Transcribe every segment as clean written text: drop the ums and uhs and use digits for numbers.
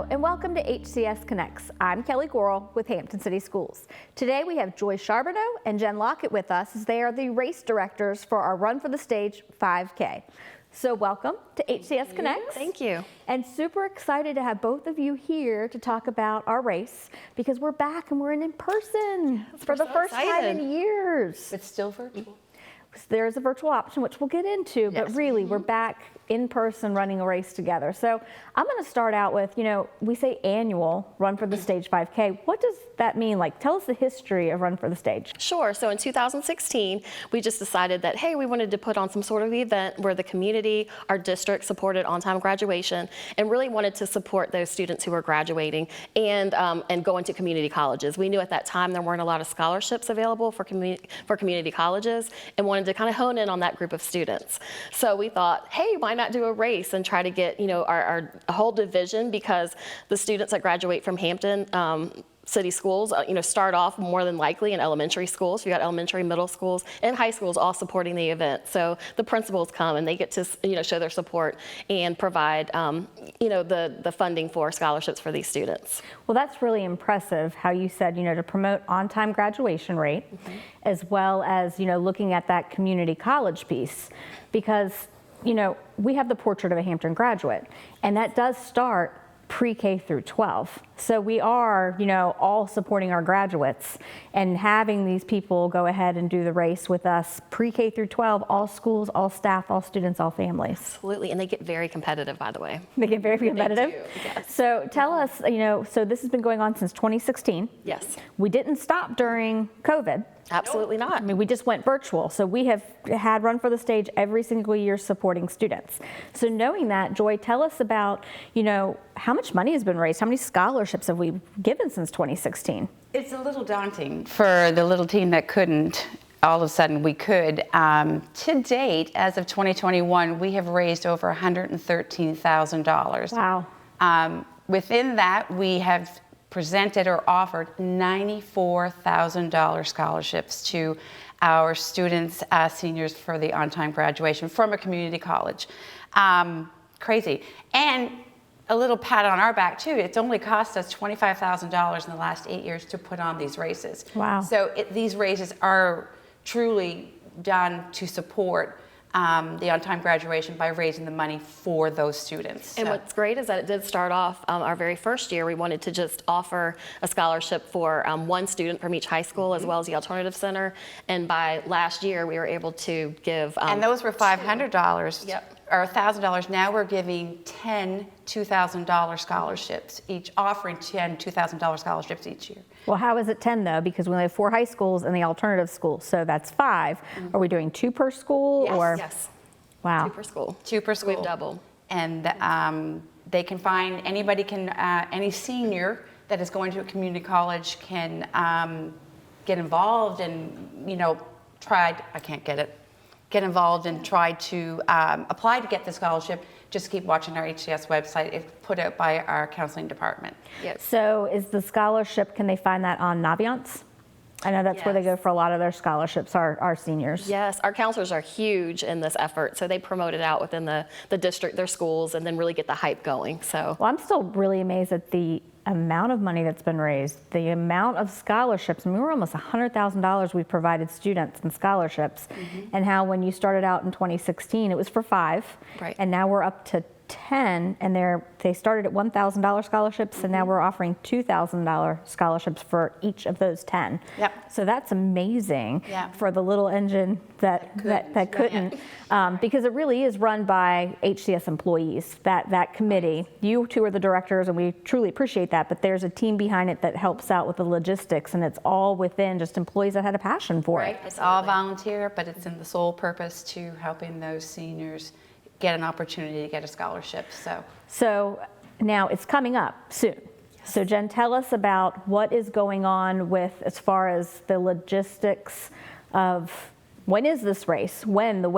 and welcome to HCS Connects. I'm Kelly Gorel with Hampton City Schools. Today we have Joy Charbonneau and Jen Lockett with us as they are the race directors for our Run for the Stage 5K. So welcome to HCS Connects. Thank you. And super excited to have both of you here to talk about our race because we're back and we're in person for the first time in years. It's still virtual. There's a virtual option, which we'll get into, but really we're back in person running a race together. So I'm going to start out with, we say annual Run for the Stage 5K. What does that mean? Like, tell us the history of Run for the Stage. Sure. So in 2016, we just decided that, hey, we wanted to put on some sort of event where the community, our district supported on-time graduation and really wanted to support those students who were graduating and going to community colleges. We knew at that time there weren't a lot of scholarships available for community colleges and wanted to kind of hone in on that group of students. So we thought, hey, why not do a race and try to get, our whole division, because the students that graduate from Hampton City Schools, start off more than likely in elementary schools. You got elementary, middle schools, and high schools all supporting the event. So the principals come and they get to, show their support and provide, the funding for scholarships for these students. Well, that's really impressive how you said, to promote on-time graduation rate, as well as, looking at that community college piece, because, we have the portrait of a Hampton graduate, and that does start pre-K through 12. So we are, all supporting our graduates and having these people go ahead and do the race with us pre-K through 12, all schools, all staff, all students, all families. Absolutely, and they get very competitive, by the way. They get very competitive? They do, yes. So tell us, so this has been going on since 2016. Yes. We didn't stop during COVID. Absolutely not. I mean, we just went virtual. So we have had Run for the Stage every single year supporting students. So knowing that, Joy, tell us about, how much money has been raised? How many scholarships have we given since 2016? It's a little daunting for the little team that couldn't. All of a sudden we could. To date, as of 2021, we have raised over $113,000. Wow. Within that, we have presented or offered $94,000 scholarships to our students, seniors for the on-time graduation from a community college. Crazy. And a little pat on our back too. It's only cost us $25,000 in the last 8 years to put on these races. Wow. So these races are truly done to support the on-time graduation by raising the money for those students. And what's great is that it did start off our very first year. We wanted to just offer a scholarship for one student from each high school as well as the Alternative Center. And by last year, we were able to give and those were $500. Yep. Or $1,000. Now we're giving 10 $2,000 scholarships each, offering 10 $2,000 scholarships each year. Well, how is it 10 though? Because we only have 4 high schools and the alternative school, so that's 5. Are we doing 2 per school? Yes. Or? Yes. Wow. 2 per school. 2 per school. We've doubled. And they can find, anybody can, any senior that is going to a community college can get involved and, get involved and try to apply to get the scholarship. Just keep watching our HCS website. It's put out by our counseling department. Yes. So is the scholarship, can they find that on Naviance? I know that's where they go for a lot of their scholarships, our seniors. Yes, our counselors are huge in this effort. So they promote it out within the district, their schools, and then really get the hype going. So. Well, I'm still really amazed at the amount of money that's been raised, the amount of scholarships. I mean, we're almost $100,000 we've provided students in scholarships, and how when you started out in 2016, it was for 5, right. And now we're up to 10, and they started at $1,000 scholarships, and now we're offering $2,000 scholarships for each of those 10. Yep. So that's amazing for the little engine that couldn't, because it really is run by HCS employees. That committee. You two are the directors, and we truly appreciate that. But there's a team behind it that helps out with the logistics, and it's all within just employees that had a passion for it. It's all volunteer, but it's in the sole purpose to helping those seniors get an opportunity to get a scholarship. So now it's coming up soon. Yes. So Jen, tell us about what is going on with as far as the logistics of when is this race, when, the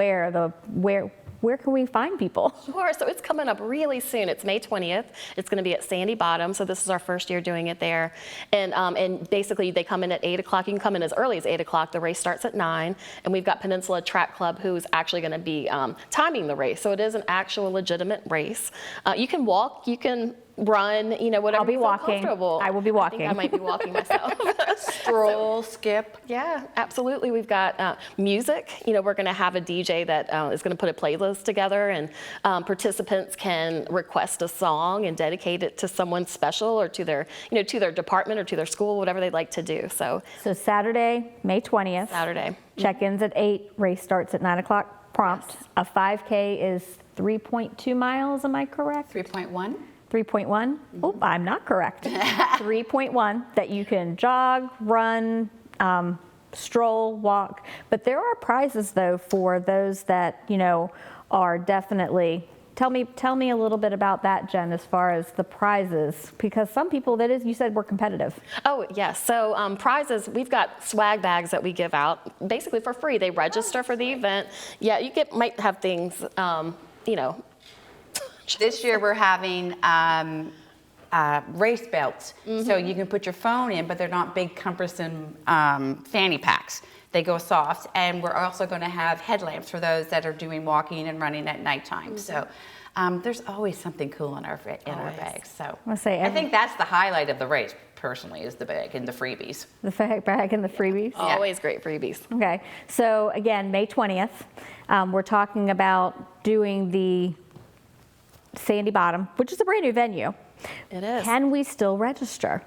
where can we find people? Sure, so it's coming up really soon. It's May 20th. It's going to be at Sandy Bottom, so this is our first year doing it there. And basically they come in at 8 o'clock. You can come in as early as 8 o'clock. The race starts at 9, and we've got Peninsula Track Club who's actually going to be timing the race. So it is an actual legitimate race. You can walk, you can run, whatever I'll be you feel walking. comfortable. I will be walking. I think I might be walking myself. Stroll, skip. Yeah, absolutely. We've got music. We're going to have a DJ that is going to put a playlist together, and participants can request a song and dedicate it to someone special or to their, to their department or to their school, whatever they'd like to do. So Saturday, May 20th. Saturday. Check-ins at 8, race starts at 9 o'clock prompt. Yes. A 5K is 3.2 miles, am I correct? 3.1. 3.1? Oh, I'm not correct. 3.1 that you can jog, run, stroll, walk. But there are prizes though for those that, are definitely, tell me a little bit about that, Jen, as far as the prizes, because some people, that is, you said were competitive. Oh, yes. So prizes, we've got swag bags that we give out basically for free. They register for the event. Yeah, might have things, This year we're having race belts. So you can put your phone in, but they're not big, cumbersome fanny packs. They go soft. And we're also going to have headlamps for those that are doing walking and running at nighttime. So there's always something cool in our bags. So I think that's the highlight of the race, personally, is the bag and the freebies. The bag and the freebies? Always great freebies. Okay. So again, May 20th, we're talking about doing the Sandy Bottom, which is a brand new venue. It is. Can we still register?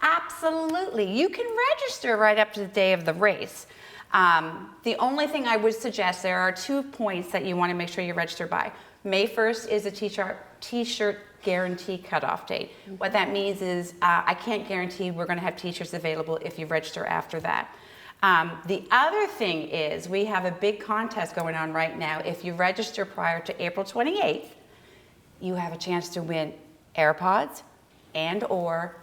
Absolutely. You can register right up to the day of the race. The only thing I would suggest, there are 2 points that you want to make sure you register by. May 1st is a t-shirt guarantee cutoff date. What that means is I can't guarantee we're going to have t-shirts available if you register after that. The other thing is we have a big contest going on right now. If you register prior to April 28th, you have a chance to win AirPods and or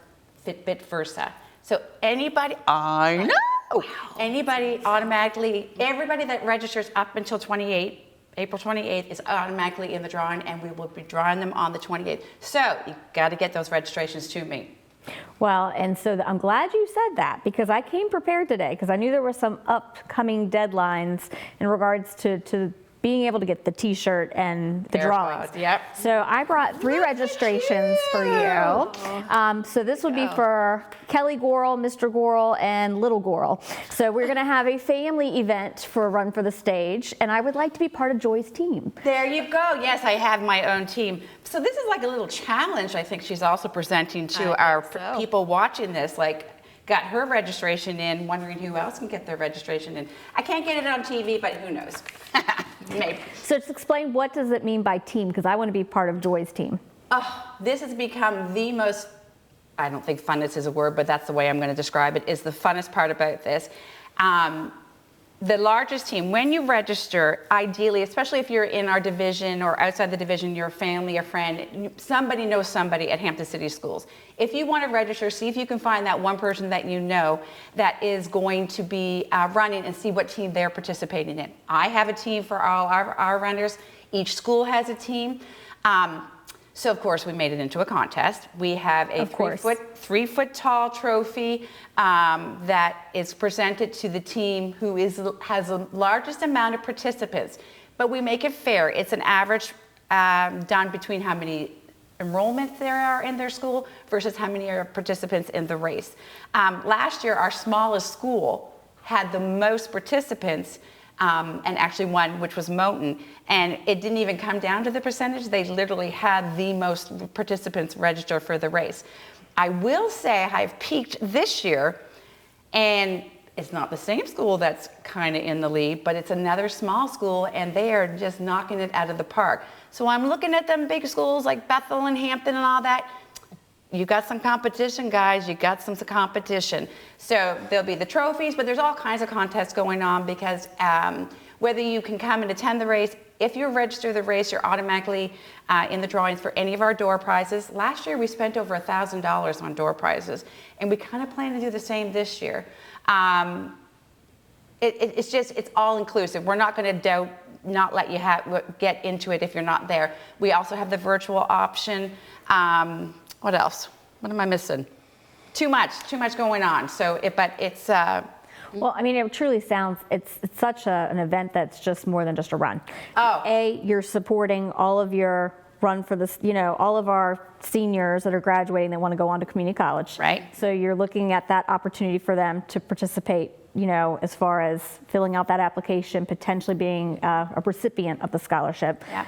Fitbit Versa. So anybody, I know, anybody automatically, everybody that registers up until April 28th is automatically in the drawing, and we will be drawing them on the 28th. So you got to get those registrations to me. Well, and so I'm glad you said that, because I came prepared today, because I knew there were some upcoming deadlines in regards to being able to get the t-shirt and the drawings. Yep. So I brought 3 registrations for you. So this would be for Kelly Gorel, Mr. Gorel, and Little Gorel. So we're gonna have a family event for Run for the Stage, and I would like to be part of Joy's team. There you go. Yes, I have my own team. So this is like a little challenge I think she's also presenting to our people watching this, got her registration in, wondering who else can get their registration in. I can't get it on TV, but who knows? Maybe. So just explain, what does it mean by team? Because I want to be part of Joy's team. Oh, this has become the most, I don't think funnest is a word, but that's the way I'm going to describe it, is the funnest part about this. The largest team, when you register, ideally, especially if you're in our division or outside the division, your family, a friend, somebody knows somebody at Hampton City Schools. If you want to register, see if you can find that one person that you know that is going to be running, and see what team they're participating in. I have a team for all our runners. Each school has a team. So of course we made it into a contest. We have a 3 foot tall trophy that is presented to the team who has the largest amount of participants. But we make it fair. It's an average done between how many enrollments there are in their school versus how many are participants in the race. Last year, our smallest school had the most participants, and actually won, which was Moton. And it didn't even come down to the percentage. They literally had the most participants register for the race. I will say I've peaked this year, and it's not the same school that's kind of in the lead, but it's another small school, and they are just knocking it out of the park. So I'm looking at them big schools like Bethel and Hampton and all that. You got some competition, guys. You got some competition. So there'll be the trophies, but there's all kinds of contests going on, because whether you can come and attend the race, if you register the race, you're automatically in the drawings for any of our door prizes. Last year, we spent over $1,000 on door prizes, and we kind of plan to do the same this year. It's all inclusive. We're not going to not let you get into it if you're not there. We also have the virtual option. What else? What am I missing? Too much going on. So, but it's. Well, I mean, it truly sounds, it's such an event that's just more than just a run. Oh. You're supporting all of your run for this, all of our seniors that are graduating that want to go on to community college. Right. So you're looking at that opportunity for them to participate, as far as filling out that application, potentially being a recipient of the scholarship. Yeah.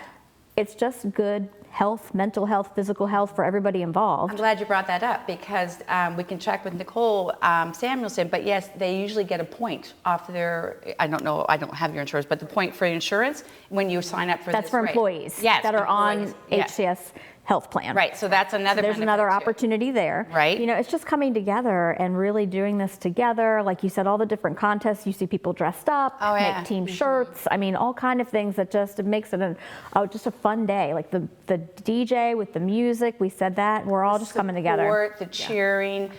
It's just good health, mental health, physical health for everybody involved. I'm glad you brought that up because we can check with Nicole Samuelson, but yes, they usually get a point off their, I don't know, I don't have your insurance, but the point for insurance when you sign up for That's this for rate. employees Yes, that are employees. on Yeah. HCS health plan. Right, so that's another There's benefit another too. opportunity there. Right. It's just coming together and really doing this together. Like you said, all the different contests, you see people dressed up, Oh, yeah. make team shirts. I mean, all kind of things that just it makes it just a fun day. Like the DJ with the music, we said that. We're all just coming together. Support, the cheering.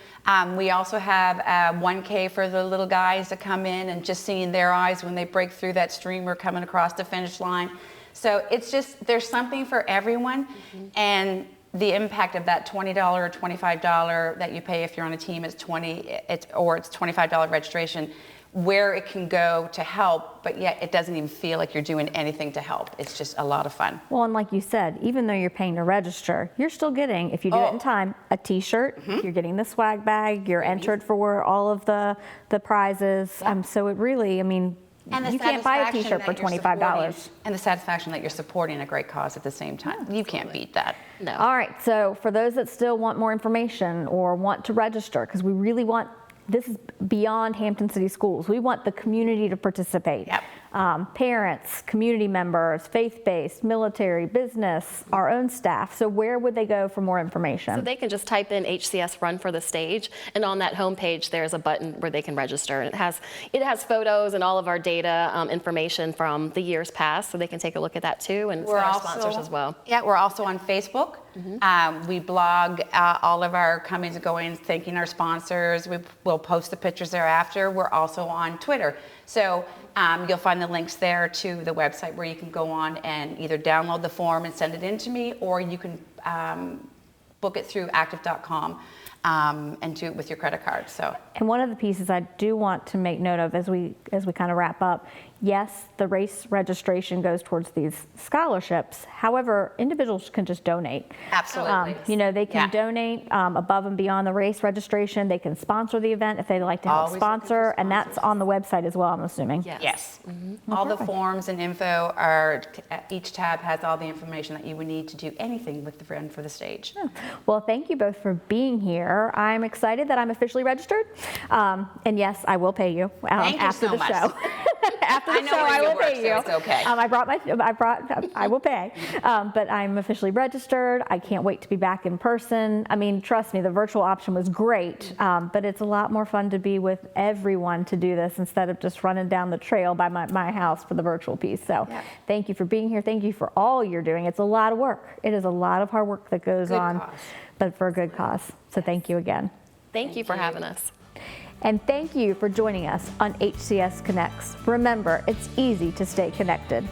We also have 1K for the little guys to come in and just seeing their eyes when they break through that streamer coming across the finish line. So it's just, there's something for everyone. And the impact of that $20 or $25 that you pay if you're on a team is it's $25 registration, where it can go to help, but yet it doesn't even feel like you're doing anything to help. It's just a lot of fun. Well, and like you said, even though you're paying to register, you're still getting, if you do it in time, a T-shirt. You're getting the swag bag. You're entered for all of the prizes. So it really, And the you can't buy a satisfaction T-shirt for that you're $25. supporting- And the satisfaction that you're supporting a great cause at the same time. You can't beat that. No. All right, so for those that still want more information or want to register, because we really want, this is beyond Hampton City Schools. We want the community to participate. Yep. Parents, community members, faith-based, military, business, our own staff. So where would they go for more information? So they can just type in HCS Run for the stage, and on that homepage there's a button where they can register. And it has photos and all of our data information from the years past, so they can take a look at that too, and for our sponsors as well. Yeah, we're also on Facebook. We blog all of our comings and goings, thanking our sponsors. We'll post the pictures thereafter. We're also on Twitter. So you'll find the links there to the website where you can go on and either download the form and send it in to me, or you can book it through active.com and do it with your credit card. So. And one of the pieces I do want to make note of as we kind of wrap up, yes, the race registration goes towards these scholarships. However, individuals can just donate. Absolutely. They can donate above and beyond the race registration. They can sponsor the event if they'd like to help Always looking for sponsor, and that's on the website as well, I'm assuming. Yes. All the forms and info are, each tab has all the information that you would need to do anything with the Run for the Stage. Well, thank you both for being here. I'm excited that I'm officially registered. And yes, I will pay you Thank you after so the much. show. After I the know show, where I you will work, pay you. so it's okay. I will pay. But I'm officially registered. I can't wait to be back in person. Trust me, the virtual option was great, but it's a lot more fun to be with everyone to do this instead of just running down the trail by my house for the virtual piece. So Thank you for being here. Thank you for all you're doing. It's a lot of work. It is a lot of hard work that goes on, but for a good cause. So thank you again. Thank you for having us. And thank you for joining us on HCS Connects. Remember, it's easy to stay connected.